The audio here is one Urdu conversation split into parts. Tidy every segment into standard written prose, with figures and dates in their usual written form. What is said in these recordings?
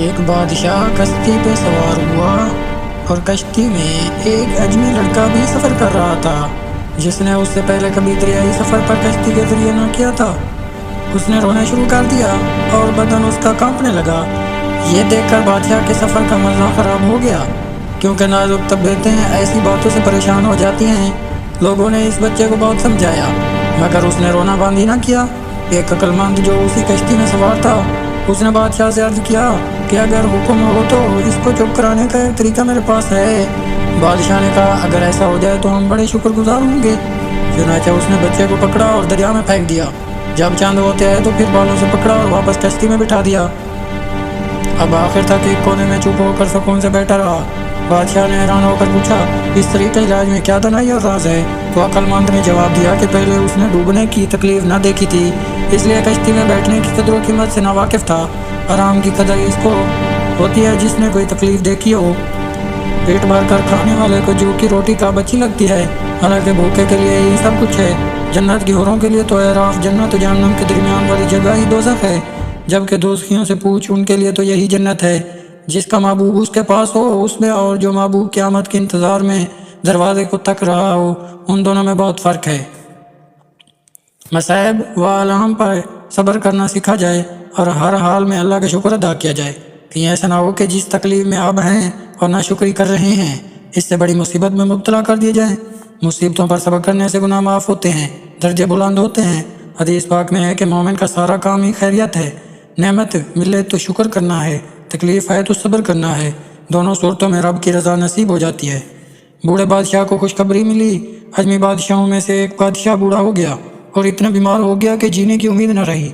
ایک بادشاہ کشتی پہ سوار ہوا اور کشتی میں ایک اجمی لڑکا بھی سفر کر رہا تھا جس نے اس سے پہلے کبھی دریائی سفر پر کشتی کے ذریعے نہ کیا تھا۔ اس نے رونا شروع کر دیا اور بدن اس کا کانپنے لگا۔ یہ دیکھ کر بادشاہ کے سفر کا مزہ خراب ہو گیا، کیونکہ نازک طبیعتیں ایسی باتوں سے پریشان ہو جاتی ہیں۔ لوگوں نے اس بچے کو بہت سمجھایا مگر اس نے رونا بند ہی نہ کیا۔ ایک عقل مند جو اسی کشتی میں سوار تھا، اس نے بادشاہ سے عرض کیا کہ اگر حکم ہو تو اس کو چپ کرانے کا ایک طریقہ میرے پاس ہے۔ بادشاہ نے کہا اگر ایسا ہو جائے تو ہم بڑے شکر گزار ہوں گے۔ چنانچہ اس نے بچے کو پکڑا اور دریا میں پھینک دیا۔ جب چاند ہوتے آئے تو پھر بالوں سے پکڑا اور واپس کشتی میں بٹھا دیا۔ اب آخر تک ایک کونے میں چپ ہو کر سکون سے بیٹھا رہا۔ بادشاہ نے حیران ہو کر پوچھا اس طریقے علاج میں کیا دانائی اور راز ہے؟ تو عقل مند نے جواب دیا کہ پہلے اس نے ڈوبنے کی تکلیف نہ دیکھی تھی، اس لیے کشتی میں بیٹھنے کی قدر و قیمت سے ناواقف تھا۔ آرام کی قدر اس کو ہوتی ہے جس نے کوئی تکلیف دیکھی ہو۔ پیٹ بھر کر کھانے والے کو جو کی روٹی کب اچھی لگتی ہے، حالانکہ بھوکے کے لیے ہی سب کچھ ہے۔ جنت کی حوروں کے لیے تو اعراف جنت و جہنم کے درمیان والی جگہ ہی دوزخ ہے، جبکہ دوزخیوں سے پوچھ ان کے لیے تو یہی جنت ہے۔ جس کا محبوب اس کے پاس ہو اس میں، اور جو محبوب قیامت کے انتظار میں دروازے کو تک رہا ہو، ان دونوں میں بہت فرق ہے۔ مصائب و آلام پر صبر کرنا سیکھا جائے اور ہر حال میں اللہ کا شکر ادا کیا جائے۔ کہیں ایسا نہ ہو کہ جس تکلیف میں اب ہیں اور ناشکری کر رہے ہیں، اس سے بڑی مصیبت میں مبتلا کر دیے جائیں۔ مصیبتوں پر صبر کرنے سے گناہ معاف ہوتے ہیں، درجے بلند ہوتے ہیں۔ حدیث پاک میں ہے کہ مومن کا سارا کام ہی خیریت ہے۔ نعمت ملے تو شکر کرنا ہے، تکلیف ہے تو صبر کرنا ہے۔ دونوں صورتوں میں رب کی رضا نصیب ہو جاتی ہے۔ بوڑھے بادشاہ کو خوشخبری ملی۔ اجمی بادشاہوں میں سے ایک بادشاہ بوڑھا ہو گیا اور اتنا بیمار ہو گیا کہ جینے کی امید نہ رہی۔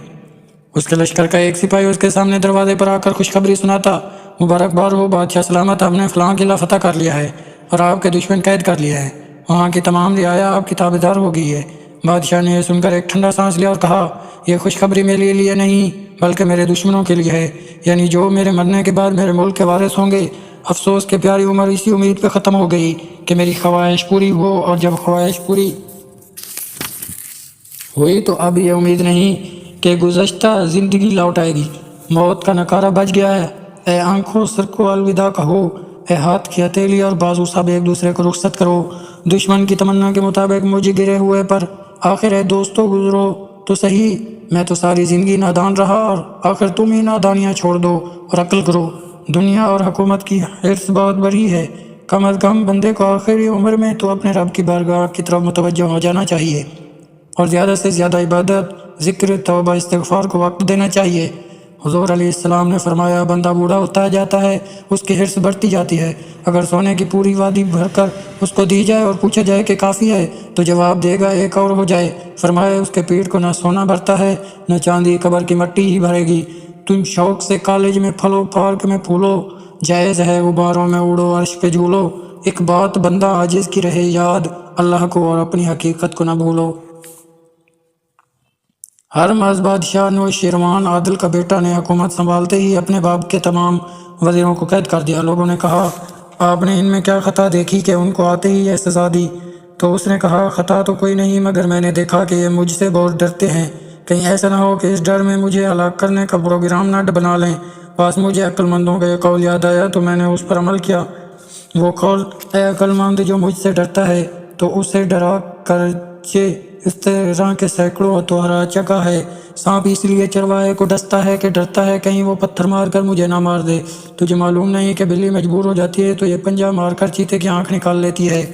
اس کے لشکر کا ایک سپاہی اس کے سامنے دروازے پر آ کر خوشخبری سناتا، مبارکباد ہو بادشاہ سلامت، ہم نے فلاں قلعہ فتح کر لیا ہے اور آپ کے دشمن قید کر لیا ہے، وہاں کی تمام رعایا آپ کی تابعدار ہو گئی ہے۔ بادشاہ نے یہ سن کر ایک ٹھنڈا سانس لیا اور کہا یہ خوشخبری میرے لیے نہیں بلکہ میرے دشمنوں کے لیے ہے، یعنی جو میرے مرنے کے بعد میرے ملک کے وارث ہوں گے۔ افسوس کہ پیاری عمر اسی امید پہ ختم ہو گئی کہ میری خواہش پوری ہو، اور جب خواہش پوری ہوئی تو اب یہ امید نہیں کہ گزشتہ زندگی لوٹ آئے گی۔ موت کا نکارہ بج گیا ہے۔ اے آنکھوں سر کو الوداع کہو، اے ہاتھ کی ہتھیلی اور بازو سب ایک دوسرے کو رخصت کرو۔ دشمن کی تمنا کے مطابق مجھے گرے ہوئے پر آخر ہے دوستو گزرو تو صحیح، میں تو ساری زندگی نادان رہا اور آخر تم ہی نادانیاں چھوڑ دو اور عقل کرو۔ دنیا اور حکومت کی حرص بہت بڑی ہے، کم از کم بندے کو آخری عمر میں تو اپنے رب کی بارگاہ کی طرف متوجہ ہو جانا چاہیے اور زیادہ سے زیادہ عبادت، ذکر، توبہ، استغفار کو وقت دینا چاہیے۔ حضور علیہ السلام نے فرمایا بندہ بوڑھا ہوتا جاتا ہے، اس کی حرص بڑھتی جاتی ہے۔ اگر سونے کی پوری وادی بھر کر اس کو دی جائے اور پوچھا جائے کہ کافی ہے تو جواب دے گا ایک اور ہو جائے۔ فرمایا اس کے پیٹ کو نہ سونا بھرتا ہے نہ چاندی قبر کی مٹی ہی بھرے گی۔ تم شوق سے کالج میں پھلو، پارک میں پھولو، جائز ہے غباروں میں اڑو، عرش پہ جھولو۔ ایک بات بندہ عاجز کی رہے یاد، اللہ کو اور اپنی حقیقت کو نہ بھولو۔ ہرمز بادشاہ نوشیروان عادل کا بیٹا نے حکومت سنبھالتے ہی اپنے باپ کے تمام وزیروں کو قید کر دیا۔ لوگوں نے کہا آپ نے ان میں کیا خطا دیکھی کہ ان کو آتے ہی یہ سزا دی؟ تو اس نے کہا خطا تو کوئی نہیں، مگر میں نے دیکھا کہ یہ مجھ سے بہت ڈرتے ہیں، کہیں ایسا نہ ہو کہ اس ڈر میں مجھے ہلاک کرنے کا پروگرام نہ بنا لیں۔ پاس مجھے عقل مندوں کا یہ قول یاد آیا تو میں نے اس پر عمل کیا۔ وہ قول، اے عقل مند جو مجھ سے ڈرتا ہے تو اسے ڈرا کرچے اس طرح کے سینکڑوں تو ہرا چکا ہے۔ سانپ اس لیے چرواہے کو ڈستا ہے کہ ڈرتا ہے کہیں وہ پتھر مار کر مجھے نہ مار دے۔ تجھے معلوم نہیں کہ بلی مجبور ہو جاتی ہے تو یہ پنجہ مار کر چیتے کی آنکھ نکال لیتی ہے۔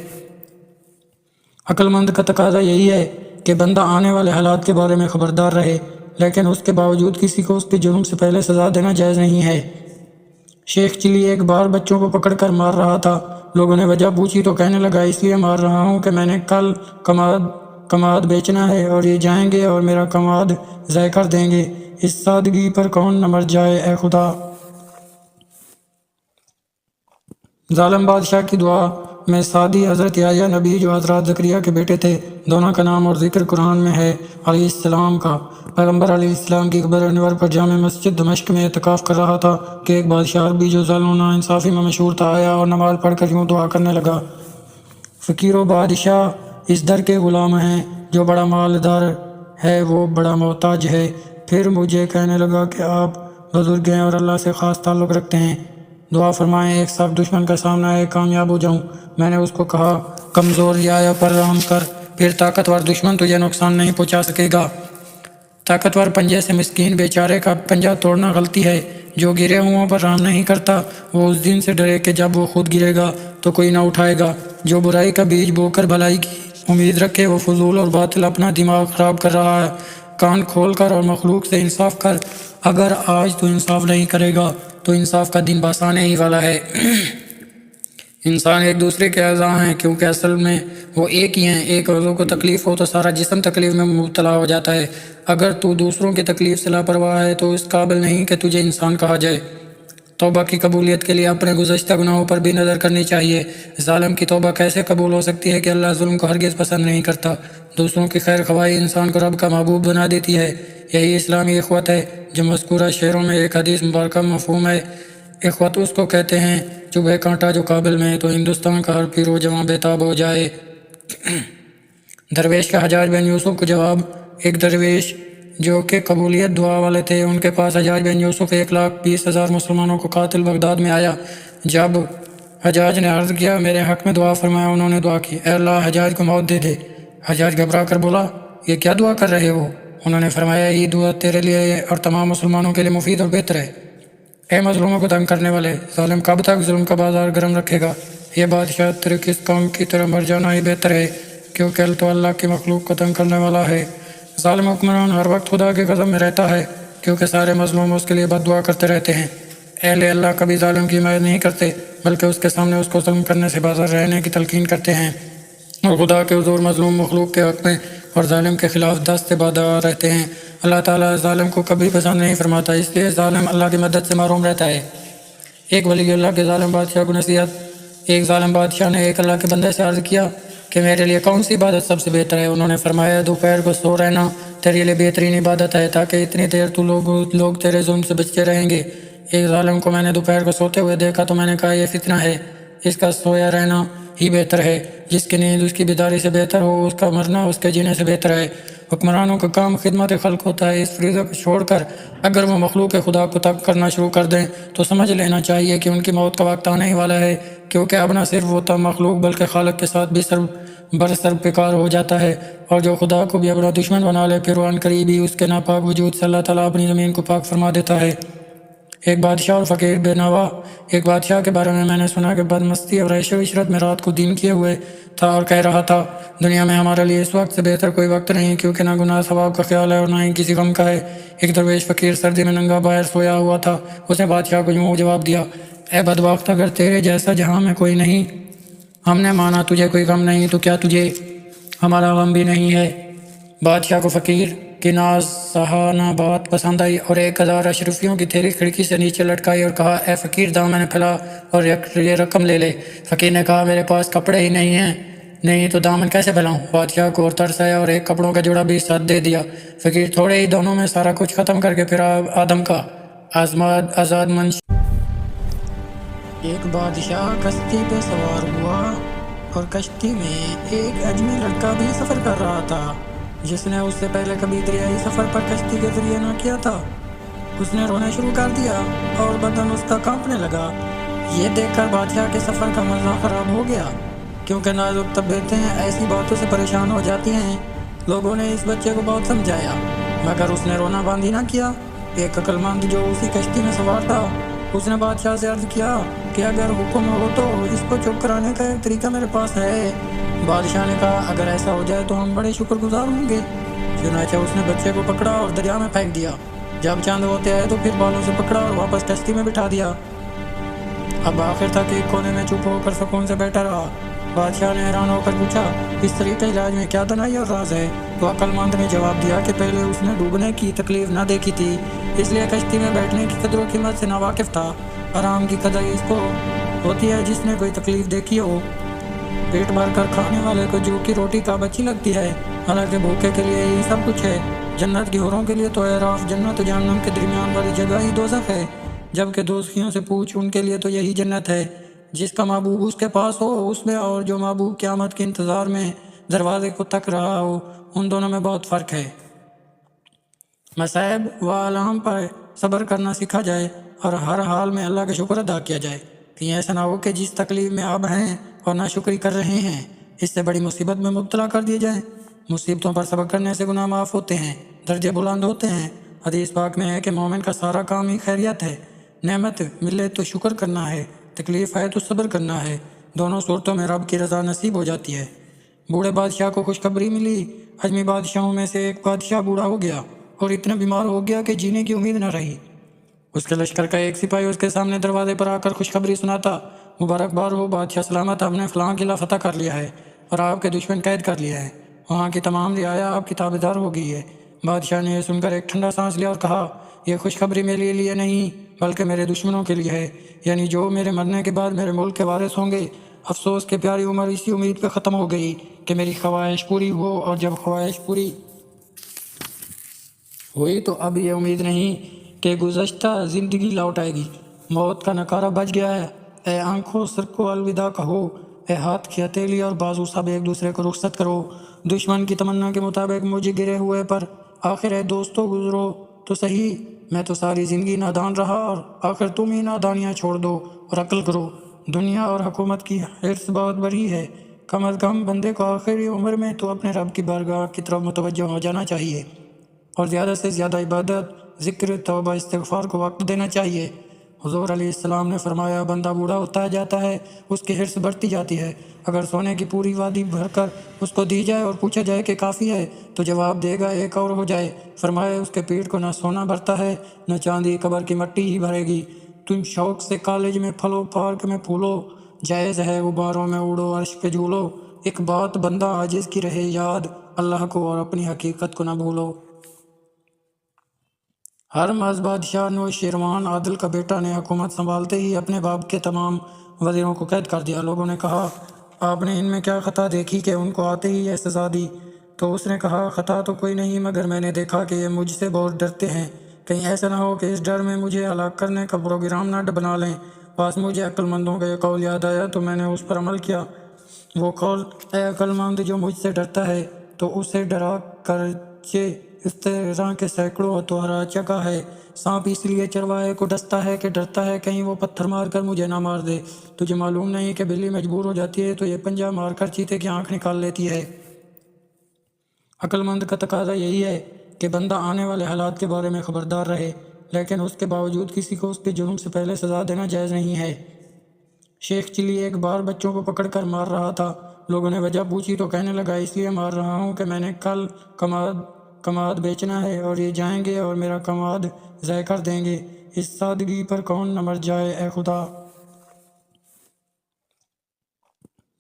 عقل مند کا تقاضا یہی ہے کہ بندہ آنے والے حالات کے بارے میں خبردار رہے، لیکن اس کے باوجود کسی کو اس کے جرم سے پہلے سزا دینا جائز نہیں ہے۔ شیخ چلی ایک بار بچوں کو پکڑ کر مار رہا تھا۔ لوگوں نے وجہ پوچھی تو کہنے لگا اس لیے مار رہا ہوں کہ میں نے کل کماد بیچنا ہے اور یہ جائیں گے اور میرا کماد ضائع کر دیں گے۔ اس سادگی پر کون نہ مر جائے اے خدا۔ ظالم بادشاہ کی دعا میں سعدی حضرت یحییٰ نبی جو حضرت زکریا کے بیٹے تھے، دونوں کا نام اور ذکر قرآن میں ہے۔ علیہ السلام کا پیغمبر علیہ السلام کی قبر انور پر جامع مسجد دمشق میں اعتکاف کر رہا تھا کہ ایک بادشاہ عربی جو ظلم و ناانصافی میں مشہور تھا آیا اور نماز پڑھ کر یوں دعا کرنے لگا، فقیر و بادشاہ اس در کے غلام ہیں، جو بڑا مالدار ہے وہ بڑا محتاج ہے۔ پھر مجھے کہنے لگا کہ آپ بزرگ ہیں اور اللہ سے خاص تعلق رکھتے ہیں۔ دعا فرمائیں ایک سخت دشمن کا سامنا ہے کامیاب ہو جاؤں۔ میں نے اس کو کہا کمزور رعایا پر رحم کر، پھر طاقتور دشمن تجھے نقصان نہیں پہنچا سکے گا۔ طاقتور پنجے سے مسکین بیچارے کا پنجہ توڑنا غلطی ہے۔ جو گرے ہوں پر رحم نہیں کرتا وہ اس دن سے ڈرے کہ جب وہ خود گرے گا تو کوئی نہ اٹھائے گا۔ جو برائی کا بیج بو کر بھلائی کی امید رکھے وہ فضول اور باطل اپنا دماغ خراب کر رہا ہے۔ کان کھول کر اور مخلوق سے انصاف کر، اگر آج تو انصاف نہیں کرے گا تو انصاف کا دن بس آنے ہی والا ہے۔ انسان ایک دوسرے کے اعضاء ہیں کیونکہ اصل میں وہ ایک ہی ہیں۔ ایک عضو کو تکلیف ہو تو سارا جسم تکلیف میں مبتلا ہو جاتا ہے۔ اگر تو دوسروں کی تکلیف سے لاپرواہ ہے تو اس قابل نہیں کہ تجھے انسان کہا جائے۔ توبہ کی قبولیت کے لیے اپنے گزشتہ گناہوں پر بھی نظر کرنی چاہیے۔ ظالم کی توبہ کیسے قبول ہو سکتی ہے کہ اللہ ظلم کو ہرگز پسند نہیں کرتا۔ دوسروں کی خیر خواہی انسان کو رب کا محبوب بنا دیتی ہے۔ یہی اسلامی اخوت ہے جو مذکورہ شعروں میں ایک حدیث مبارکہ مفہوم ہے۔ اخوت اس کو کہتے ہیں چبھے کانٹا جو قابل میں تو ہندوستان کا ہر پیر و جوان بےتاب ہو جائے۔ درویش کا حجاج بن یوسف کو جواب۔ ایک درویش جو کہ قبولیت دعا والے تھے، ان کے پاس حجاج بن یوسف 1,20,000 مسلمانوں کو قاتل بغداد میں آیا۔ جب حجاج نے عرض کیا میرے حق میں دعا فرمایا، انہوں نے دعا کی اے اللہ حجاج کو موت دے دے۔ حجاج گھبرا کر بولا یہ کیا دعا کر رہے ہو؟ انہوں نے فرمایا یہ دعا تیرے لیے اور تمام مسلمانوں کے لیے مفید اور بہتر ہے۔ اے مظلوموں کو تنگ کرنے والے، ظالم کب تک ظلم کا بازار گرم رکھے گا؟ یہ بادشاہ تیرے کس کام کی طرح مر جانا ہی بہتر ہے، کیونکہ تو اللہ کی مخلوق کو تنگ کرنے والا ہے۔ ظالم حکمران ہر وقت خدا کے غضب میں رہتا ہے کیونکہ سارے مظلوم اس کے لیے بد دعا کرتے رہتے ہیں۔ اہل اللہ کبھی ظالم کی حمایت نہیں کرتے بلکہ اس کے سامنے اس کو ظلم کرنے سے باز رہنے کی تلقین کرتے ہیں، اور خدا کے حضور مظلوم مخلوق کے حق میں اور ظالم کے خلاف دست سے بادہ رہتے ہیں۔ اللہ تعالیٰ ظالم کو کبھی پسند نہیں فرماتا، اس لیے ظالم اللہ کی مدد سے محروم رہتا ہے۔ ایک ولی اللہ کے ظالم بادشاہ کو نصیحت۔ ایک ظالم بادشاہ نے ایک اللہ کے بندے سے عرض کیا کہ میرے لیے کون سی عبادت سب سے بہتر ہے؟ انہوں نے فرمایا دوپہر کو سو رہنا تیرے لیے بہترین عبادت ہے، تاکہ اتنی دیر تو لوگ تیرے ظلم سے بچتے رہیں گے۔ ایک ظالم کو میں نے دوپہر کو سوتے ہوئے دیکھا تو میں نے کہا یہ فتنہ ہے، اس کا سویا رہنا ہی بہتر ہے۔ جس کی نیند اس کی بیداری سے بہتر ہو، اس کا مرنا اس کے جینے سے بہتر ہے۔ حکمرانوں کا کام خدمت خلق ہوتا ہے، اس فریضے کو چھوڑ کر اگر وہ مخلوق خدا کو تنگ کرنا شروع کر دیں تو سمجھ لینا چاہیے کہ ان کی موت کا وقت آنے ہی والا ہے، کیونکہ اب نہ صرف وہ مخلوق بلکہ خالق کے ساتھ بھی برسر بیکار ہو جاتا ہے، اور جو خدا کو بھی اپنا دشمن بنا لے پھر وہ عنقریب ہی اس کے ناپاک وجود سے اللہ تعالیٰ اپنی زمین کو پاک فرما دیتا ہے۔ ایک بادشاہ اور فقیر بے نوا۔ ایک بادشاہ کے بارے میں نے سنا کہ بدمستی اور عیش و عشرت میں رات کو دین کیے ہوئے تھا اور کہہ رہا تھا دنیا میں ہمارے لیے اس وقت سے بہتر کوئی وقت نہیں، کیونکہ نہ گناہ ثواب کا خیال ہے اور نہ ہی کسی غم کا ہے۔ ایک درویش فقیر سردی میں ننگا باہر سویا ہوا تھا، اس نے بادشاہ کو یوں جواب دیا اے بدبخت، اگر تیرے جیسا جہاں میں کوئی نہیں، ہم نے مانا تجھے کوئی غم نہیں تو کیا تجھے ہمارا غم بھی نہیں ہے؟ بادشاہ کو فقیر کی نازہانہ بات پسند آئی اور 1,000 اشرفیوں کی تھیلی کھڑکی سے نیچے لٹکائی اور کہا اے فقیر دامن پھیلا اور یہ رقم لے لے۔ فقیر نے کہا میرے پاس کپڑے ہی نہیں ہیں، نہیں تو دامن کیسے پھیلاؤں؟ بادشاہ کو اور ترس آیا اور ایک کپڑوں کا جوڑا بھی ساتھ دے دیا۔ فقیر تھوڑے ہی دونوں میں سارا کچھ ختم کر کے پھر آدم کا آزاد منش۔ ایک بادشاہ کشتی پہ سوار ہوا اور کشتی میں ایک اجمی لڑکا بھی سفر کر رہا تھا جس نے اس سے پہلے کبھی دریائی سفر پر کشتی کے ذریعے نہ کیا تھا۔ اس نے رونا شروع کر دیا اور بدن اس کا کانپنے لگا۔ یہ دیکھ کر بادشاہ کے سفر کا مزہ خراب ہو گیا، کیونکہ نازک طبیعتیں ایسی باتوں سے پریشان ہو جاتی ہیں۔ لوگوں نے اس بچے کو بہت سمجھایا مگر اس نے رونا بند ہی نہ کیا۔ ایک عقل مند جو اسی کشتی میں سوار تھا اس نے بادشاہ سے عرض کیا کہ اگر حکم ہو تو اس کو چپ کرانے کا ایک طریقہ میرے پاس ہے۔ بادشاہ نے کہا اگر ایسا ہو جائے تو ہم بڑے شکر گزار ہوں گے۔ چنانچہ اس نے بچے کو پکڑا اور دریا میں پھینک دیا۔ جب چاند ہوتے آئے تو پھر بالوں سے پکڑا اور واپس کشتی میں بٹھا دیا۔ اب آخر تک ایک کونے میں چپ ہو کر سکون سے بیٹھا رہا۔ بادشاہ نے حیران ہو کر پوچھا اس طریقے علاج میں کیا دنائی اور راز ہے؟ تو عقل مند نے جواب دیا کہ پہلے اس نے ڈوبنے کی تکلیف نہ دیکھی تھی، اس لیے کشتی میں بیٹھنے کی قدر و قیمت سے ناواقف تھا۔ آرام کی قدر اس کو ہوتی ہے جس نے کوئی تکلیف دیکھی ہو۔ پیٹ بھر کر کھانے والے کو جو کی روٹی کب اچھی لگتی ہے، حالانکہ بھوکے کے لیے یہی سب کچھ ہے۔ جنت کی حوروں کے لیے تو اعراف جنت و جہنم کے درمیان والی جگہ ہی دوزخ ہے، جبکہ دوزخیوں سے پوچھ ان کے لیے تو یہی جنت ہے۔ جس کا محبوب اس کے پاس ہو اس میں، اور جو محبوب قیامت کے انتظار میں دروازے کو تک رہا ہو، ان دونوں میں بہت فرق ہے۔ مصائب و آلام پر صبر کرنا سیکھا جائے اور ہر حال میں اللہ کا شکر ادا کیا جائے۔ کہیں ایسا نہ ہو کہ جس تکلیف میں اب ہیں اور ناشکری کر رہے ہیں اس سے بڑی مصیبت میں مبتلا کر دیے جائیں۔ مصیبتوں پر صبر کرنے سے گناہ معاف ہوتے ہیں، درجے بلند ہوتے ہیں۔ حدیث پاک میں ہے کہ مومن کا سارا کام ہی خیریت ہے، نعمت ملے تو شکر کرنا ہے، تکلیف ہے تو صبر کرنا ہے، دونوں صورتوں میں رب کی رضا نصیب ہو جاتی ہے۔ بوڑھے بادشاہ کو خوشخبری ملی، اجمی بادشاہوں میں سے ایک بادشاہ بوڑھا ہو گیا اور اتنا بیمار ہو گیا کہ جینے کی امید نہ رہی۔ اس کے لشکر کا ایک سپاہی اس کے سامنے دروازے پر آ کر خوشخبری سناتا، مبارکباد ہو بادشاہ سلامت، ہم نے فلاں قلعہ فتح کر لیا ہے اور آپ کے دشمن قید کر لیا ہے، وہاں کی تمام رعایا آپ کی تابعدار ہو گئی ہے۔ بادشاہ نے یہ سن کر ایک ٹھنڈا سانس لیا اور کہا، یہ خوشخبری میرے لیے نہیں بلکہ میرے دشمنوں کے لیے ہے، یعنی جو میرے مرنے کے بعد میرے ملک کے وارث ہوں گے۔ افسوس کہ پیاری عمر اسی امید پہ ختم ہو گئی کہ میری خواہش پوری ہو، اور جب خواہش پوری ہوئی تو اب یہ امید نہیں کہ گزشتہ زندگی لوٹ آئے گی۔ موت کا نکارہ بج گیا ہے، اے آنکھوں سر کو الوداع کہو، اے ہاتھ کی ہتھیلی اور بازو سب ایک دوسرے کو رخصت کرو، دشمن کی تمنا کے مطابق مجھے گرے ہوئے پر آخر اے دوستو گزرو تو صحیح، میں تو ساری زندگی نادان رہا اور آخر تم ہی نادانیاں چھوڑ دو اور عقل کرو۔ دنیا اور حکومت کی حرص بہت بڑی ہے، کم از کم بندے کو آخری عمر میں تو اپنے رب کی بارگاہ کی طرف متوجہ ہو جانا چاہیے اور زیادہ سے زیادہ عبادت، ذکر، توبہ، استغفار کو وقت دینا چاہیے۔ حضور علیہ السلام نے فرمایا، بندہ بوڑھا ہوتا جاتا ہے، اس کی حرص بڑھتی جاتی ہے، اگر سونے کی پوری وادی بھر کر اس کو دی جائے اور پوچھا جائے کہ کافی ہے تو جواب دے گا ایک اور ہو جائے۔ فرمایا، اس کے پیٹ کو نہ سونا بھرتا ہے نہ چاندی، قبر کی مٹی ہی بھرے گی۔ تم شوق سے کالج میں پھلو، پارک میں پھولو، جائز ہے غباروں میں اڑو، عرش پہ جھولو، ایک بات بندہ عاجز کی رہے یاد، اللہ کو اور اپنی حقیقت کو نہ بھولو۔ ہرمز بادشاہ نوشیروان عادل کا بیٹا نے حکومت سنبھالتے ہی اپنے باپ کے تمام وزیروں کو قید کر دیا۔ لوگوں نے کہا، آپ نے ان میں کیا خطا دیکھی کہ ان کو آتے ہی یہ سزا دی؟ تو اس نے کہا، خطا تو کوئی نہیں، مگر میں نے دیکھا کہ یہ مجھ سے بہت ڈرتے ہیں، کہیں ایسا نہ ہو کہ اس ڈر میں مجھے ہلاک کرنے کا پروگرام نہ بنا لیں۔ پاس مجھے عقل مندوں کا یہ قول یاد آیا تو میں نے اس پر عمل کیا۔ وہ قول، اے عقل مند جو مجھ سے ڈرتا ہے تو اسے ڈرا کرچے اس طرح کے سینکڑوں ہتھوڑا چکا ہے۔ سانپ اس لیے چرواہے کو ڈستا ہے کہ ڈرتا ہے کہیں وہ پتھر مار کر مجھے نہ مار دے۔ تجھے معلوم نہیں کہ بلی مجبور ہو جاتی ہے تو یہ پنجہ مار کر چیتے کی آنکھ نکال لیتی ہے۔ عقل مند کا تقاضا یہی ہے کہ بندہ آنے والے حالات کے بارے میں خبردار رہے، لیکن اس کے باوجود کسی کو اس کے جرم سے پہلے سزا دینا جائز نہیں ہے۔ شیخ چلی ایک بار بچوں کو پکڑ کر مار رہا تھا۔ لوگوں نے وجہ پوچھی تو کہنے لگا، اس لیے مار رہا ہوں کہ میں نے کل کماد بیچنا ہے اور یہ جائیں گے اور میرا کماد ضائع کر دیں گے۔ اس سادگی پر کون نہ مر جائے اے خدا۔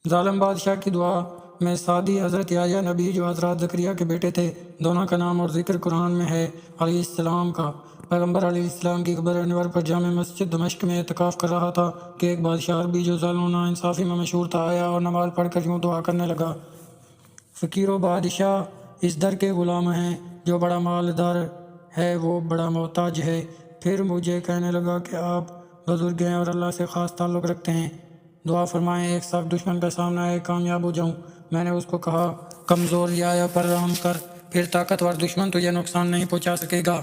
ظالم بادشاہ کی دعا میں سعدی حضرت یحییٰ نبی جو حضرت زکریا کے بیٹے تھے، دونوں کا نام اور ذکر قرآن میں ہے۔ علیہ السلام کا پیغمبر علیہ السلام کی قبر انور پر جامع مسجد دمشق میں اعتکاف کر رہا تھا کہ ایک بادشاہ عربی جو ظلم و ناانصافی میں مشہور تھا آیا اور نماز پڑھ کر یوں دعا کرنے لگا، فقیر و بادشاہ اس در کے غلام ہیں، جو بڑا مالدار ہے وہ بڑا محتاج ہے۔ پھر مجھے کہنے لگا کہ آپ بزرگ ہیں اور اللہ سے خاص تعلق رکھتے ہیں، دعا فرمائیں ایک سخت دشمن کا سامنا ہے کامیاب ہو جاؤں۔ میں نے اس کو کہا، کمزور رعایا پر رحم کر، پھر طاقتور دشمن تجھے نقصان نہیں پہنچا سکے گا۔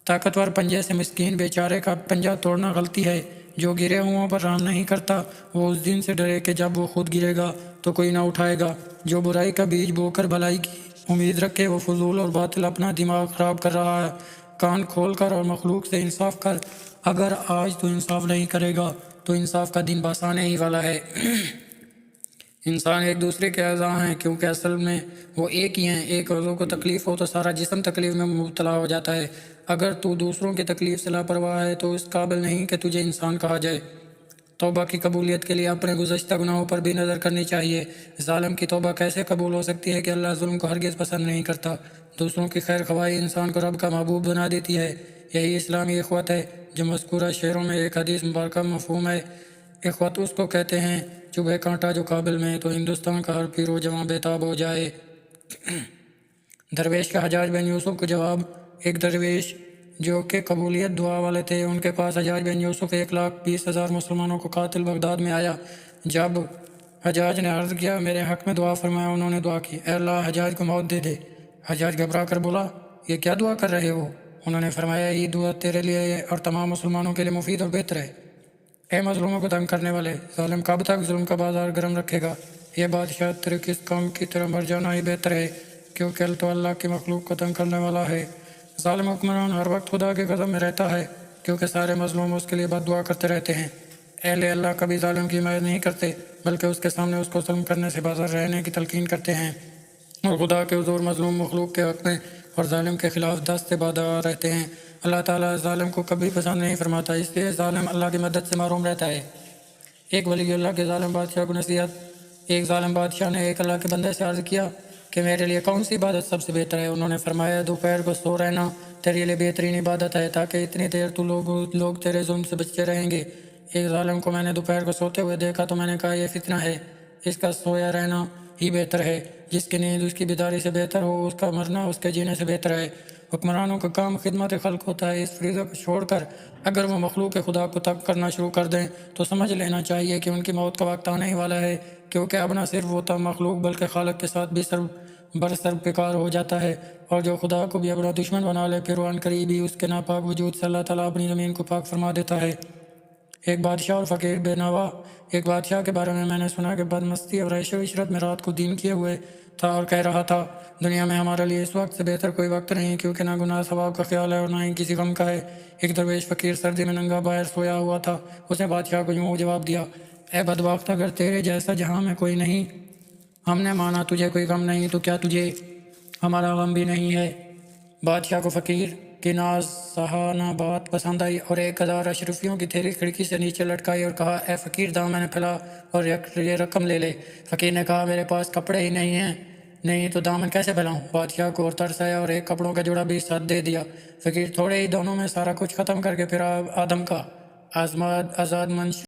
طاقتور پنجے سے مسکین بیچارے کا پنجہ توڑنا غلطی ہے۔ جو گرے ہوں پر رحم نہیں کرتا وہ اس دن سے ڈرے کہ جب وہ خود گرے گا تو کوئی نہ اٹھائے گا۔ جو برائی کا بیج بو کر بھلائی کی امید رکھے وہ فضول اور باطل اپنا دماغ خراب کر رہا ہے۔ کان کھول کر اور مخلوق سے انصاف کر، اگر آج تو انصاف نہیں کرے گا تو انصاف کا دن بس آنے ہی والا ہے۔ انسان ایک دوسرے کے اعضاء ہیں کیونکہ اصل میں وہ ایک ہی ہیں۔ ایک عضو کو تکلیف ہو تو سارا جسم تکلیف میں مبتلا ہو جاتا ہے۔ اگر تو دوسروں کی تکلیف سے لاپرواہ ہے تو اس قابل نہیں کہ تجھے انسان کہا جائے۔ توبہ کی قبولیت کے لیے اپنے گزشتہ گناہوں پر بھی نظر کرنی چاہیے۔ ظالم کی توبہ کیسے قبول ہو سکتی ہے کہ اللہ ظلم کو ہرگز پسند نہیں کرتا۔ دوسروں کی خیر خواہی انسان کو رب کا محبوب بنا دیتی ہے۔ یہی اسلامی اخوت ہے جو مذکورہ شعروں میں ایک حدیث مبارکہ مفہوم ہے۔ اخوت اس کو کہتے ہیں چبھے کانٹا جو قابل میں تو ہندوستان کا ہر پیر و جواں بےتاب ہو جائے۔ درویش کا حجاج بن یوسف کو جواب۔ ایک درویش جو کہ قبولیت دعا والے تھے، ان کے پاس حجاج بن یوسف 1,20,000 مسلمانوں کو قاتل بغداد میں آیا۔ جب حجاج نے عرض کیا، میرے حق میں دعا فرمایا، انہوں نے دعا کی، اے اللہ حجاج کو موت دے دے۔ حجاج گھبرا کر بولا، یہ کیا دعا کر رہے ہو؟ انہوں نے فرمایا یہ دعا تیرے لیے اور تمام مسلمانوں کے لیے مفید اور بہتر ہے۔ اے مظلوموں کو تنگ کرنے والے، ظالم کب تک ظلم کا بازار گرم رکھے گا؟ یہ بادشاہ تیرے کس کام کی طرح مر جانا ہی بہتر ہے، کیونکہ تو اللہ کی مخلوق کو تنگ کرنے والا ہے۔ ظالم حکمران ہر وقت خدا کے غضب میں رہتا ہے، کیونکہ سارے مظلوم اس کے لیے بد دعا کرتے رہتے ہیں۔ اہل اللہ کبھی ظالم کی حمایت نہیں کرتے، بلکہ اس کے سامنے اس کو ظلم کرنے سے باز رہنے کی تلقین کرتے ہیں، اور خدا کے حضور مظلوم مخلوق کے حق میں اور ظالم کے خلاف دست بادار رہتے ہیں۔ اللہ تعالیٰ ظالم کو کبھی پسند نہیں فرماتا، اس لیے ظالم اللہ کی مدد سے محروم رہتا ہے۔ ایک ولی اللہ کے ظالم بادشاہ کو نصیحت۔ ایک ظالم بادشاہ نے ایک اللہ کے بندے سے عرض کیا کہ میرے لیے کون سی عبادت سب سے بہتر ہے؟ انہوں نے فرمایا دوپہر کو سو رہنا تیرے لیے بہترین عبادت ہے، تاکہ اتنی دیر تو لوگ تیرے ظلم سے بچتے رہیں گے۔ ایک ظالم کو میں نے دوپہر کو سوتے ہوئے دیکھا تو میں نے کہا یہ فتنہ ہے، اس کا سویا رہنا ہی بہتر ہے۔ جس کی نیند اس کی بیداری سے بہتر ہو، اس کا مرنا اس کے جینے سے بہتر ہے۔ حکمرانوں کا کام خدمت خلق ہوتا ہے، اس فریضے کو چھوڑ کر اگر وہ مخلوق خدا کو تنگ کرنا شروع کر دیں تو سمجھ لینا چاہیے کہ ان کی موت کا وقت آنے ہی والا ہے، کیونکہ اب نہ صرف وہ مخلوق بلکہ خالق کے ساتھ بھی برسر بیکار ہو جاتا ہے، اور جو خدا کو بھی اپنا دشمن بنا لے پھر وہ عنقریب ہی اس کے ناپاک وجود سے اللہ تعالیٰ اپنی زمین کو پاک فرما دیتا ہے۔ ایک بادشاہ اور فقیر بے نوا۔ ایک بادشاہ کے بارے میں نے سنا کہ بد مستی اور عیش و عشرت میں رات کو دین کیے ہوئے تھا اور کہہ رہا تھا دنیا میں ہمارے لیے اس وقت سے بہتر کوئی وقت نہیں، کیونکہ نہ گناہ ثواب کا خیال ہے اور نہ ہی کسی غم کا ہے۔ ایک درویش فقیر سردی میں ننگا باہر سویا ہوا تھا، اس نے بادشاہ کو یوں جواب دیا، اے بدبخت، اگر تیرے جیسا جہاں میں کوئی نہیں، ہم نے مانا تجھے کوئی غم نہیں تو کیا تجھے ہمارا غم بھی نہیں ہے؟ بادشاہ کو فقیر کی نازشانہ بات پسند آئی اور 1000 اشرفیوں کی تھیلی کھڑکی سے نیچے لٹکائی اور کہا، اے فقیر دامن پھیلا اور یہ رقم لے لے۔ فقیر نے کہا، میرے پاس کپڑے ہی نہیں تو دامن کیسے پھیلاؤں؟ بادشاہ کو اور ترس آیا اور ایک کپڑوں کا جوڑا بھی ساتھ دے دیا۔ فقیر تھوڑے ہی دونوں میں سارا کچھ ختم کر کے پھر آدم کا آزاد منش